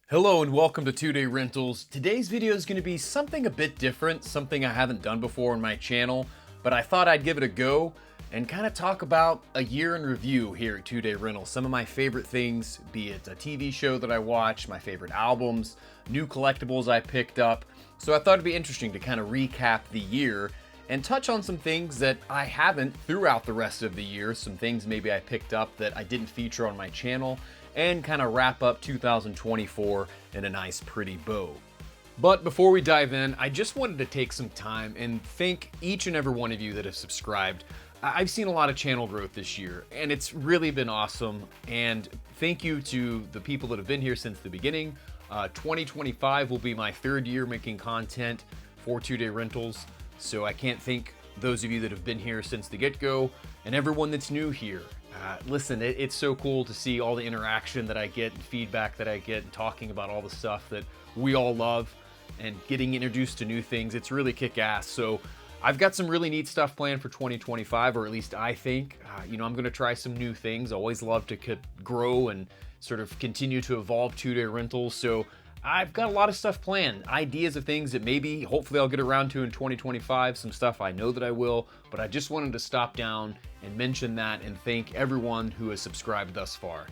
Hello and welcome to 2-Day Rentals. Today's video is going to be something a bit different, something I haven't done before on my channel, but I thought I'd give it a go and kind of talk about a year in review here at 2-Day Rentals. Some of my favorite things, be it a TV show that I watch, my favorite albums, new collectibles I picked up. So I thought it'd be interesting to kind of recap the year and touch on some things that I haven't throughout the rest of the year, some things maybe I picked up that I didn't feature on my channel, and kind of wrap up 2024 in a nice pretty bow. But before we dive in, I just wanted to take some time and thank each and every one of you that have subscribed. I've seen a lot of channel growth this year, and it's really been awesome. And thank you to the people that have been here since the beginning. 2025 will be my third year making content for 2-Day Rentals. So I can't thank those of you that have been here since the get-go and everyone that's new here. Listen, it's so cool to see all the interaction that I get and feedback that I get and talking about all the stuff that we all love and getting introduced to new things. It's really kick-ass. So I've got some really neat stuff planned for 2025, or at least I think. I'm going to try some new things. Always love to grow and sort of continue to evolve 2-Day Rentals. So I've got a lot of stuff planned, ideas of things that maybe, hopefully I'll get around to in 2025, some stuff I know that I will, but I just wanted to stop down and mention that and thank everyone who has subscribed thus far.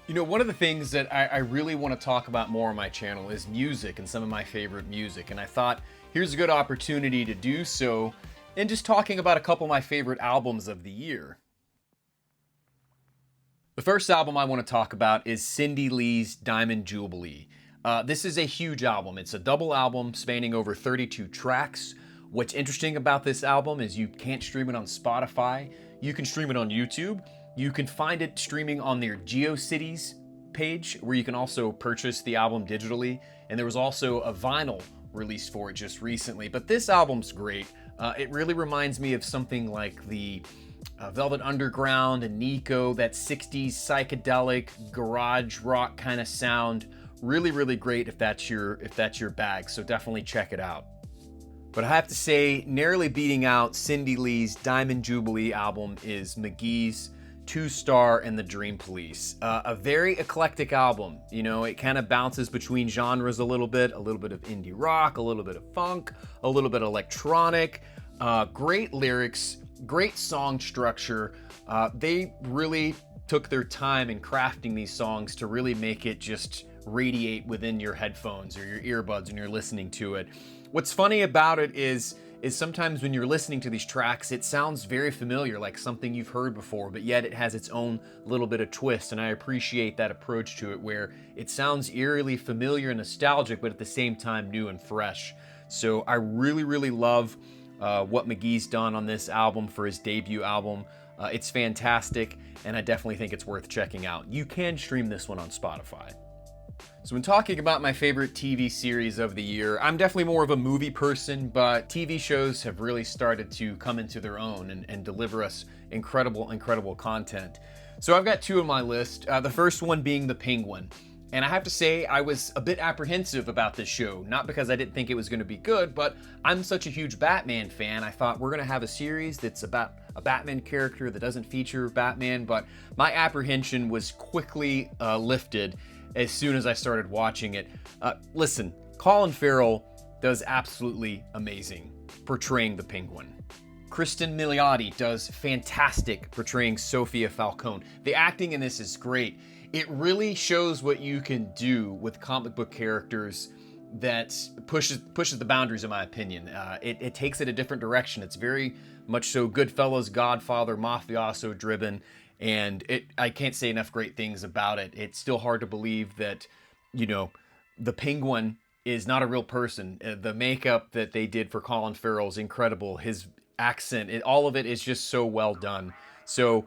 One of the things that I really want to talk about more on my channel is music and some of my favorite music, and I thought here's a good opportunity to do so, and just talking about a couple of my favorite albums of the year. The first album I want to talk about is Cindy Lee's Diamond Jubilee. This is a huge album. It's a double album spanning over 32 tracks. What's interesting about this album is you can't stream it on Spotify. You can stream it on YouTube. You can find it streaming on their GeoCities page, where you can also purchase the album digitally. And there was also a vinyl released for it just recently. But this album's great. It really reminds me of something like the Velvet Underground and Nico, that 60s psychedelic garage rock kind of sound. Really, really great if that's your bag, so definitely check it out. But I have to say, narrowly beating out Cindy Lee's Diamond Jubilee album is McGee's Two Star and the Dream Police. A very eclectic album. It kind of bounces between genres a little bit of indie rock, a little bit of funk, a little bit of electronic. Great lyrics, great song structure. They really took their time in crafting these songs to really make it just radiate within your headphones or your earbuds when you're listening to it. What's funny about it is sometimes when you're listening to these tracks, it sounds very familiar, like something you've heard before, but yet it has its own little bit of twist, and I appreciate that approach to it, where it sounds eerily familiar and nostalgic, but at the same time new and fresh. So I really, really love what McGee's done on this album for his debut album. It's fantastic, and I definitely think it's worth checking out. You can stream this one on Spotify. So when talking about my favorite TV series of the year, I'm definitely more of a movie person, but TV shows have really started to come into their own and deliver us incredible, incredible content. So I've got two on my list, the first one being The Penguin. And I have to say, I was a bit apprehensive about this show, not because I didn't think it was going to be good, but I'm such a huge Batman fan. I thought we're going to have a series that's about a Batman character that doesn't feature Batman, but my apprehension was quickly lifted as soon as I started watching it. Listen, Colin Farrell does absolutely amazing portraying the Penguin. Kristen Milioti does fantastic portraying Sophia Falcone. The acting in this is great. It really shows what you can do with comic book characters that pushes the boundaries, in my opinion. It takes it a different direction. It's very much so Goodfellas, Godfather, mafioso driven, and I can't say enough great things about it. It's still hard to believe that, the Penguin is not a real person. The makeup that they did for Colin Farrell is incredible. His accent, all of it is just so well done. So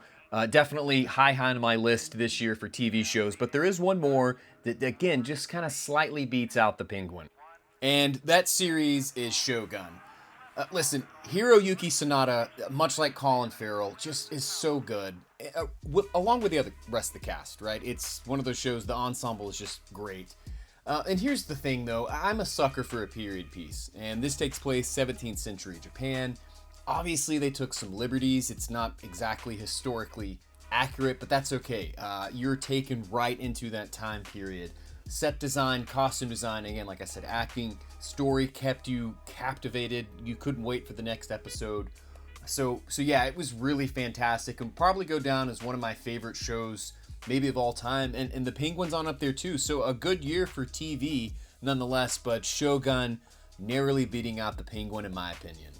definitely high on my list this year for TV shows, but there is one more that, again, just kind of slightly beats out the Penguin. And that series is Shogun. Listen, Hiroyuki Sanada, much like Colin Farrell, just is so good, along with the rest of the cast, right? It's one of those shows, the ensemble is just great. And here's the thing, though. I'm a sucker for a period piece, and this takes place 17th century Japan. Obviously, they took some liberties. It's not exactly historically accurate, but that's okay. You're taken right into that time period. Set design, costume design, again, like I said, acting, story kept you captivated. You couldn't wait for the next episode. So yeah, it was really fantastic and probably go down as one of my favorite shows, maybe of all time. And the Penguin's on up there too. So a good year for TV nonetheless, but Shogun narrowly beating out the Penguin in my opinion.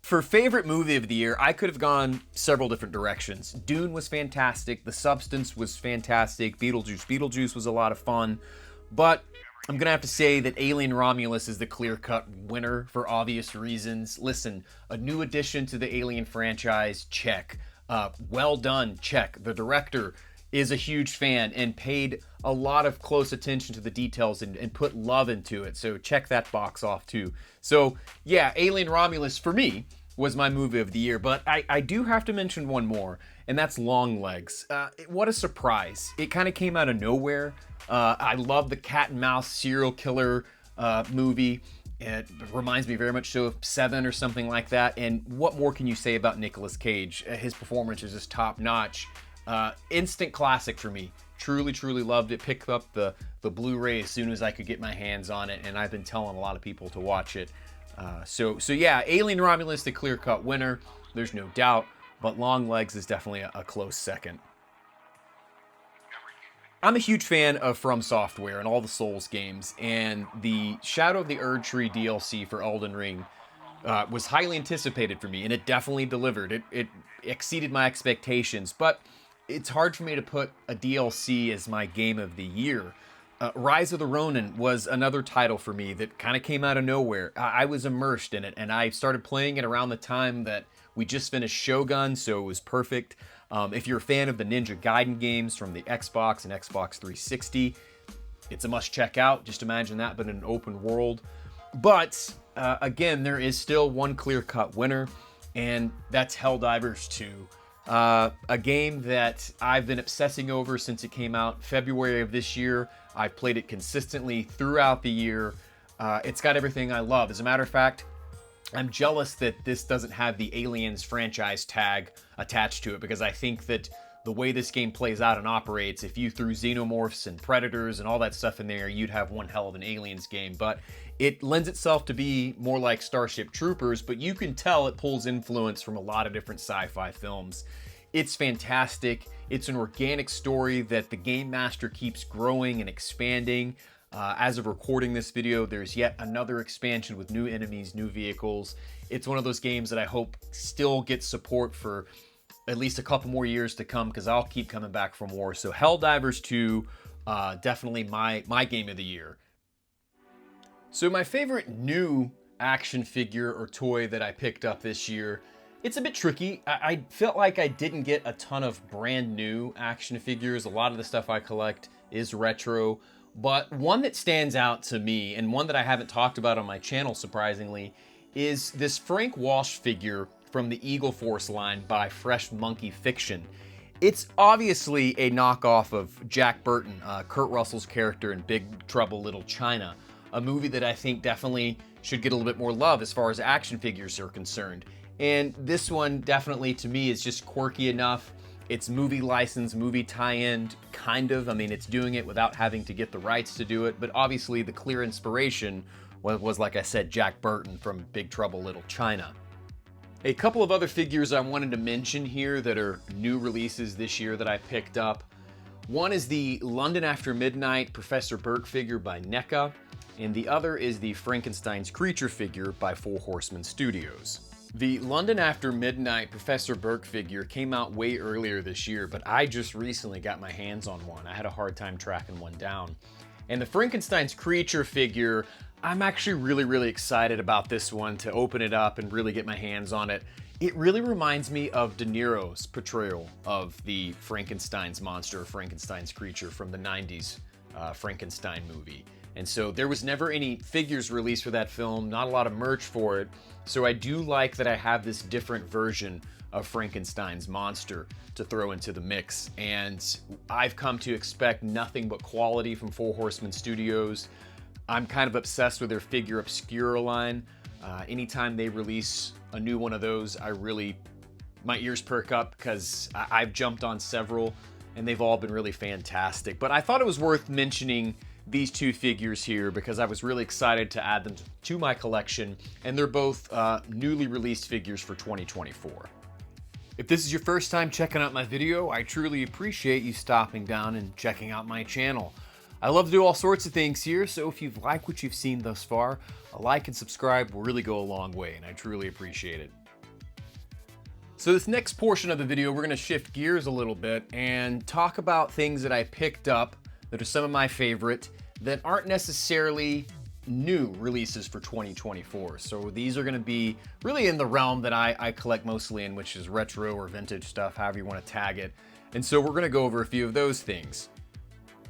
For favorite movie of the year, I could have gone several different directions. Dune was fantastic. The Substance was fantastic. Beetlejuice was a lot of fun. But I'm going to have to say that Alien Romulus is the clear-cut winner for obvious reasons. Listen, a new addition to the Alien franchise, check. Well done, check. The director is a huge fan and paid a lot of close attention to the details and put love into it. So check that box off too. So yeah, Alien Romulus for me was my movie of the year, but I do have to mention one more, and that's Longlegs. What a surprise. It kind of came out of nowhere. I love the cat and mouse serial killer movie. It reminds me very much so of Seven or something like that. And what more can you say about Nicolas Cage? His performance is just top notch. Instant classic for me. Truly loved it. Picked up the Blu-ray as soon as I could get my hands on it, and I've been telling a lot of people to watch it. So yeah, Alien Romulus, the clear-cut winner. There's no doubt, but Longlegs is definitely a close second. I'm a huge fan of From Software and all the Souls games, and the Shadow of the Erdtree DLC for Elden Ring was highly anticipated for me, and it definitely delivered. It exceeded my expectations, but it's hard for me to put a DLC as my game of the year. Rise of the Ronin was another title for me that kind of came out of nowhere. I was immersed in it, and I started playing it around the time that we just finished Shogun, so it was perfect. If you're a fan of the Ninja Gaiden games from the Xbox and Xbox 360, it's a must check out. Just imagine that, but in an open world. But again, there is still one clear-cut winner, and that's Helldivers 2. A game that I've been obsessing over since it came out February of this year. I've played it consistently throughout the year. It's got everything I love. As a matter of fact, I'm jealous that this doesn't have the Aliens franchise tag attached to it, because I think that the way this game plays out and operates, if you threw xenomorphs and predators and all that stuff in there, you'd have one hell of an Aliens game. But it lends itself to be more like Starship Troopers, but you can tell it pulls influence from a lot of different sci-fi films. It's fantastic. It's an organic story that the game master keeps growing and expanding. As of recording this video, there's yet another expansion with new enemies, new vehicles. It's one of those games that I hope still gets support for at least a couple more years to come, because I'll keep coming back for more. So Helldivers 2, definitely my game of the year. So my favorite new action figure or toy that I picked up this year, it's a bit tricky. I felt like I didn't get a ton of brand new action figures. A lot of the stuff I collect is retro, but one that stands out to me, and one that I haven't talked about on my channel surprisingly, is this Frank Walsh figure from the Eagle Force line by Fresh Monkey Fiction. It's obviously a knockoff of Jack Burton, Kurt Russell's character in Big Trouble Little China, a movie that I think definitely should get a little bit more love as far as action figures are concerned. And this one definitely, to me, is just quirky enough. It's movie license, movie tie-in, kind of. I mean, it's doing it without having to get the rights to do it, but obviously the clear inspiration was, like I said, Jack Burton from Big Trouble Little China. A couple of other figures I wanted to mention here that are new releases this year that I picked up. One is the London After Midnight Professor Burke figure by NECA, and the other is the Frankenstein's Creature figure by Four Horsemen Studios. The London After Midnight Professor Burke figure came out way earlier this year, but I just recently got my hands on one. I had a hard time tracking one down. And the Frankenstein's Creature figure, I'm actually really excited about this one, to open it up and really get my hands on it. It really reminds me of De Niro's portrayal of the Frankenstein's monster, Frankenstein's Creature from the 90s Frankenstein movie. And so there was never any figures released for that film, not a lot of merch for it. So I do like that I have this different version of Frankenstein's monster to throw into the mix. And I've come to expect nothing but quality from Four Horsemen Studios. I'm kind of obsessed with their Figure Obscura line. Anytime they release a new one of those, I really my ears perk up because I've jumped on several and they've all been really fantastic. But I thought it was worth mentioning these two figures here because I was really excited to add them to my collection, and they're both newly released figures for 2024. If this is your first time checking out my video, I truly appreciate you stopping down and checking out my channel. I love to do all sorts of things here, so if you've liked what you've seen thus far, a like and subscribe will really go a long way, and I truly appreciate it. So this next portion of the video, we're going to shift gears a little bit and talk about things that I picked up that are some of my favorite that aren't necessarily new releases for 2024. So these are going to be really in the realm that I collect mostly in, which is retro or vintage stuff, however you want to tag it. And so we're going to go over a few of those things.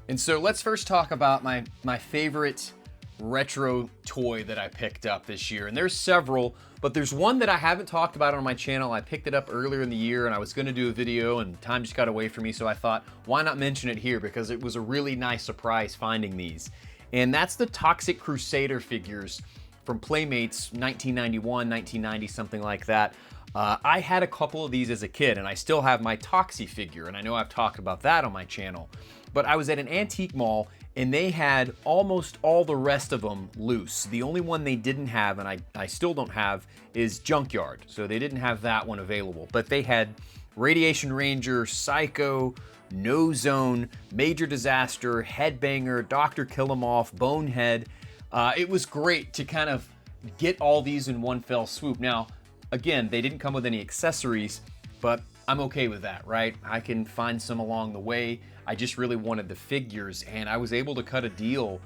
And so let's first talk about my favorite retro toy that I picked up this year. And there's several, but there's one that I haven't talked about on my channel. I picked it up earlier in the year and I was going to do a video and time just got away from me. So I thought, why not mention it here? Because it was a really nice surprise finding these. And that's the Toxic Crusader figures from Playmates 1991, 1990, something like that. I had a couple of these as a kid and I still have my Toxie figure. And I know I've talked about that on my channel, but I was at an antique mall and they had almost all the rest of them loose. The only one they didn't have, and I still don't have, is Junkyard. So they didn't have that one available, but they had Radiation Ranger, Psycho, No Zone, Major Disaster, Headbanger, Dr. Killamoff, Bonehead. It was great to kind of get all these in one fell swoop. Now, again, they didn't come with any accessories, but I'm okay with that, right? I can find some along the way. I just really wanted the figures, and I was able to cut a deal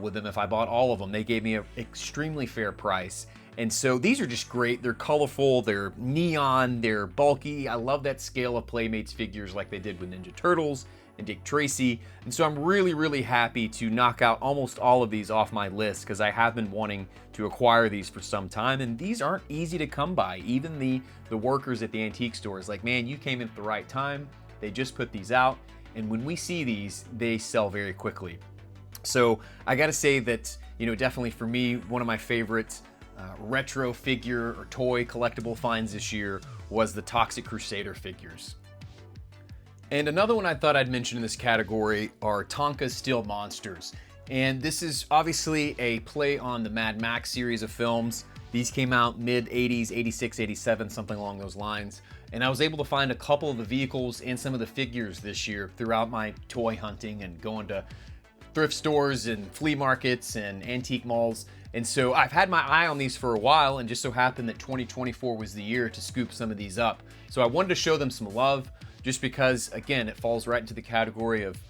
with them if I bought all of them. They gave me an extremely fair price. And so these are just great. They're colorful, they're neon, they're bulky. I love that scale of Playmates figures like they did with Ninja Turtles and Dick Tracy. And so I'm really, really happy to knock out almost all of these off my list because I have been wanting to acquire these for some time. And these aren't easy to come by. Even the workers at the antique stores, like, man, you came in at the right time. They just put these out. And when we see these, they sell very quickly. So I gotta say that, you know, definitely for me, one of my favorite retro figure or toy collectible finds this year was the Toxic Crusader figures. And another one I thought I'd mention in this category are Tonka Steel Monsters. And this is obviously a play on the Mad Max series of films. These came out mid-80s, 86, 87, something along those lines. And I was able to find a couple of the vehicles and some of the figures this year throughout my toy hunting and going to thrift stores and flea markets and antique malls. And so I've had my eye on these for a while, and just so happened that 2024 was the year to scoop some of these up. So I wanted to show them some love just because, again, it falls right into the category of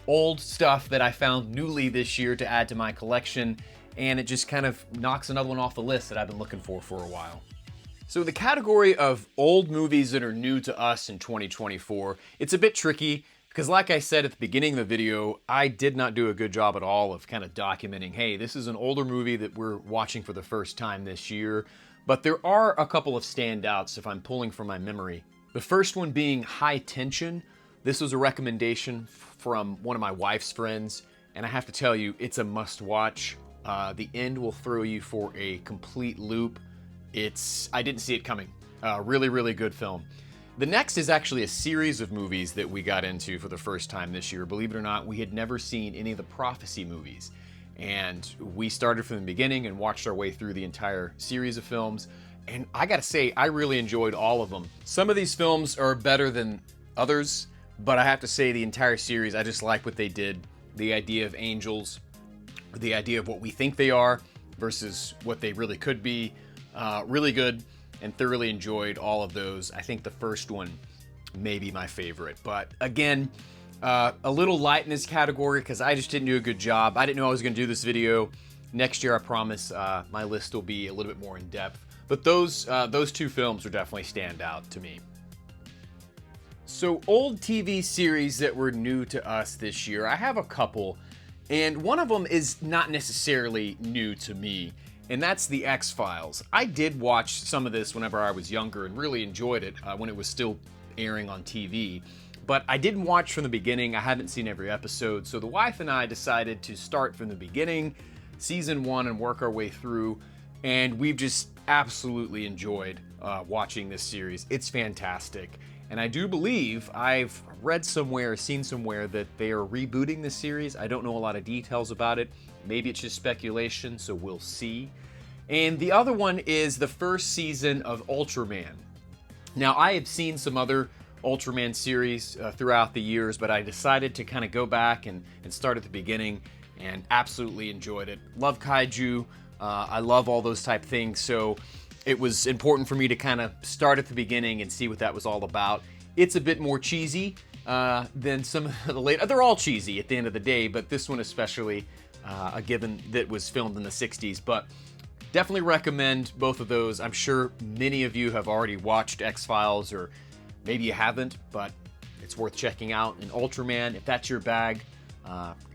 old stuff that I found newly this year to add to my collection, and it just kind of knocks another one off the list that I've been looking for a while. So the category of old movies that are new to us in 2024, it's a bit tricky because, like I said at the beginning of the video, I did not do a good job at all of kind of documenting, hey, this is an older movie that we're watching for the first time this year. But there are a couple of standouts if I'm pulling from my memory. The first one being High Tension. This was a recommendation from one of my wife's friends, and I have to tell you, it's a must-watch. The end will throw you for a complete loop. I didn't see it coming. Really, really good film. The next is actually a series of movies that we got into for the first time this year. Believe it or not, we had never seen any of the Prophecy movies. And we started from the beginning and watched our way through the entire series of films. And I gotta say, I really enjoyed all of them. Some of these films are better than others, but I have to say the entire series, I just like what they did. The idea of angels, the idea of what we think they are versus what they really could be. Really good, and thoroughly enjoyed all of those. I think the first one may be my favorite. But again, a little light in this category because I just didn't do a good job. I didn't know I was going to do this video. Next year, I promise, my list will be a little bit more in depth. But those two films are definitely stand out to me. So old TV series that were new to us this year, I have a couple. And one of them is not necessarily new to me, and that's The X-Files. I did watch some of this whenever I was younger and really enjoyed it when it was still airing on TV. But I didn't watch from the beginning. I haven't seen every episode. So the wife and I decided to start from the beginning, season 1, and work our way through. And we've just absolutely enjoyed watching this series. It's fantastic. And I do believe I've read somewhere, seen somewhere that they are rebooting the series. I don't know a lot of details about it. Maybe it's just speculation, so we'll see. And the other one is the first season of Ultraman. Now, I have seen some other Ultraman series throughout the years, but I decided to kind of go back and start at the beginning, and absolutely enjoyed it. Love kaiju. I love all those type things, so it was important for me to kind of start at the beginning and see what that was all about. It's a bit more cheesy than some of the later. They're all cheesy at the end of the day, but this one especially, given that was filmed in the 60s. But definitely recommend both of those. I'm sure many of you have already watched X-Files, or maybe you haven't, but it's worth checking out. And Ultraman, if that's your bag,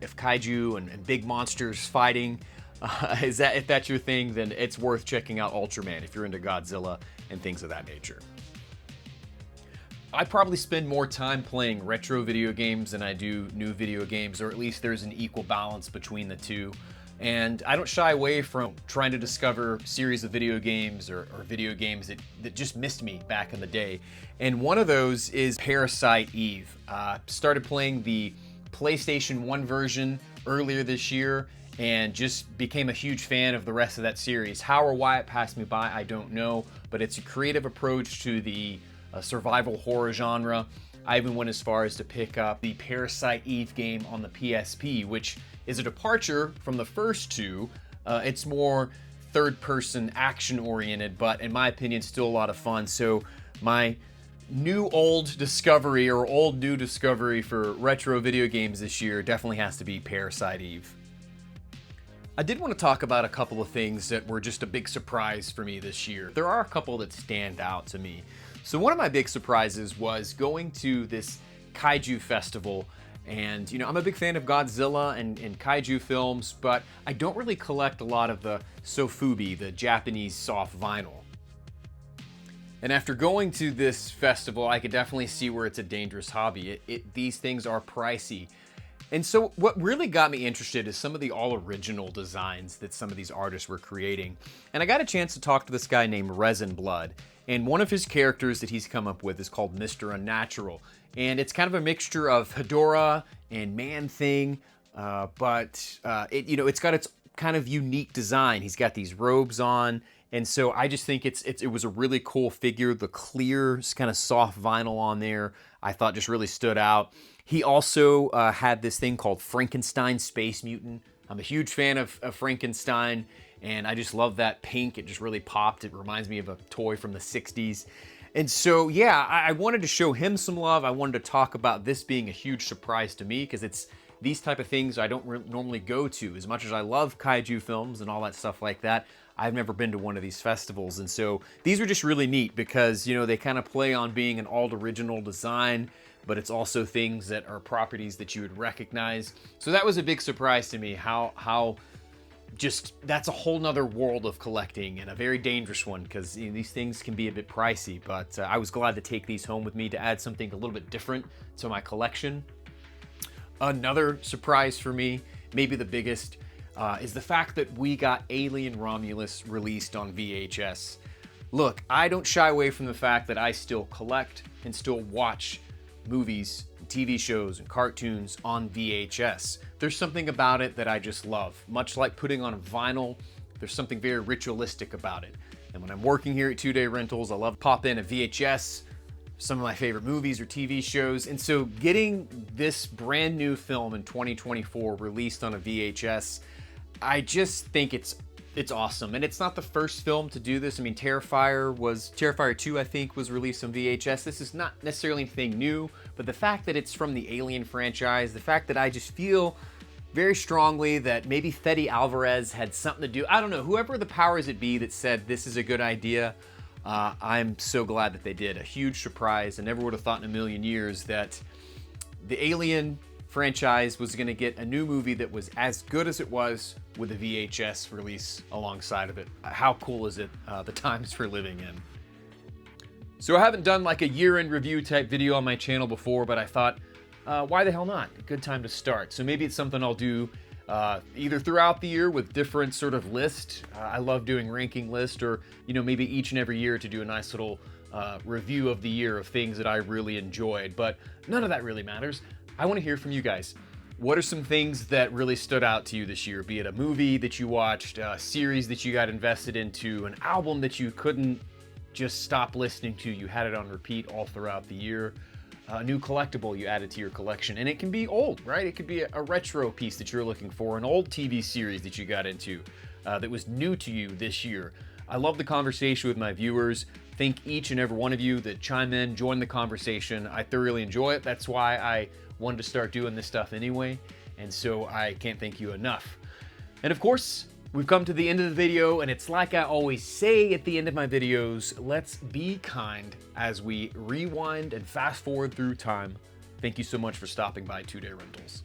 if kaiju and big monsters fighting, if that's your thing, then it's worth checking out Ultraman if you're into Godzilla and things of that nature. I probably spend more time playing retro video games than I do new video games, or at least there's an equal balance between the two. And I don't shy away from trying to discover series of video games or video games that just missed me back in the day. And one of those is Parasite Eve. Started playing the PlayStation 1 version earlier this year, and just became a huge fan of the rest of that series. How or why it passed me by, I don't know, but it's a creative approach to the survival horror genre. I even went as far as to pick up the Parasite Eve game on the PSP, which is a departure from the first two. It's more third-person action-oriented, but in my opinion, still a lot of fun. So my new-old discovery, or old-new discovery for retro video games this year, definitely has to be Parasite Eve. I did want to talk about a couple of things that were just a big surprise for me this year. There are a couple that stand out to me. So one of my big surprises was going to this kaiju festival. And, you know, I'm a big fan of Godzilla and kaiju films, but I don't really collect a lot of the sofubi, the Japanese soft vinyl. And after going to this festival, I could definitely see where it's a dangerous hobby. These things are pricey. And so what really got me interested is some of the all-original designs that some of these artists were creating. And I got a chance to talk to this guy named Resin Blood. And one of his characters that he's come up with is called Mr. Unnatural. And it's kind of a mixture of Hedorah and Man-Thing, but it's got its kind of unique design. He's got these robes on, and so I just think it was a really cool figure. The clear, kind of soft vinyl on there, I thought just really stood out. He also had this thing called Frankenstein Space Mutant. I'm a huge fan of Frankenstein, and I just love that pink. It just really popped. It reminds me of a toy from the 60s. And so, yeah, I wanted to show him some love. I wanted to talk about this being a huge surprise to me, because it's these type of things I don't normally go to. As much as I love kaiju films and all that stuff like that, I've never been to one of these festivals. And so these are just really neat because, you know, they kind of play on being an all-original design, but it's also things that are properties that you would recognize. So that was a big surprise to me, how just that's a whole nother world of collecting, and a very dangerous one, because these things can be a bit pricey. But I was glad to take these home with me to add something a little bit different to my collection. Another surprise for me, maybe the biggest, is the fact that we got Alien Romulus released on VHS. Look, I don't shy away from the fact that I still collect and still watch movies, TV shows, and cartoons on VHS. There's something about it that I just love. Much like putting on a vinyl, there's something very ritualistic about it. And when I'm working here at 2-Day Rentals, I love to pop in a VHS, some of my favorite movies or TV shows. And so getting this brand new film in 2024 released on a VHS, I just think it's awesome. And it's not the first film to do this. I mean, Terrifier 2, I think, was released on VHS. This is not necessarily anything new, but the fact that it's from the Alien franchise, the fact that I just feel very strongly that maybe Fede Alvarez had something to do. I don't know, whoever the powers it be that said this is a good idea, I'm so glad that they did. A huge surprise. I never would have thought in a million years that the Alien franchise was going to get a new movie that was as good as it was with a VHS release alongside of it. How cool is it, the times we're living in? So I haven't done like a year-end review type video on my channel before, but I thought, why the hell not? A good time to start. So maybe it's something I'll do either throughout the year with different sort of lists. I love doing ranking lists, or maybe each and every year to do a nice little review of the year of things that I really enjoyed. But none of that really matters. I want to hear from you guys. What are some things that really stood out to you this year? Be it a movie that you watched, a series that you got invested into, an album that you couldn't just stop listening to. You had it on repeat all throughout the year. A new collectible you added to your collection. And it can be old, right? It could be a retro piece that you're looking for, an old TV series that you got into that was new to you this year. I love the conversation with my viewers. Thank each and every one of you that chime in, join the conversation. I thoroughly enjoy it. That's why I wanted to start doing this stuff anyway. And so I can't thank you enough. And of course, we've come to the end of the video, and it's like I always say at the end of my videos, let's be kind as we rewind and fast forward through time. Thank you so much for stopping by 2 Day Rentals.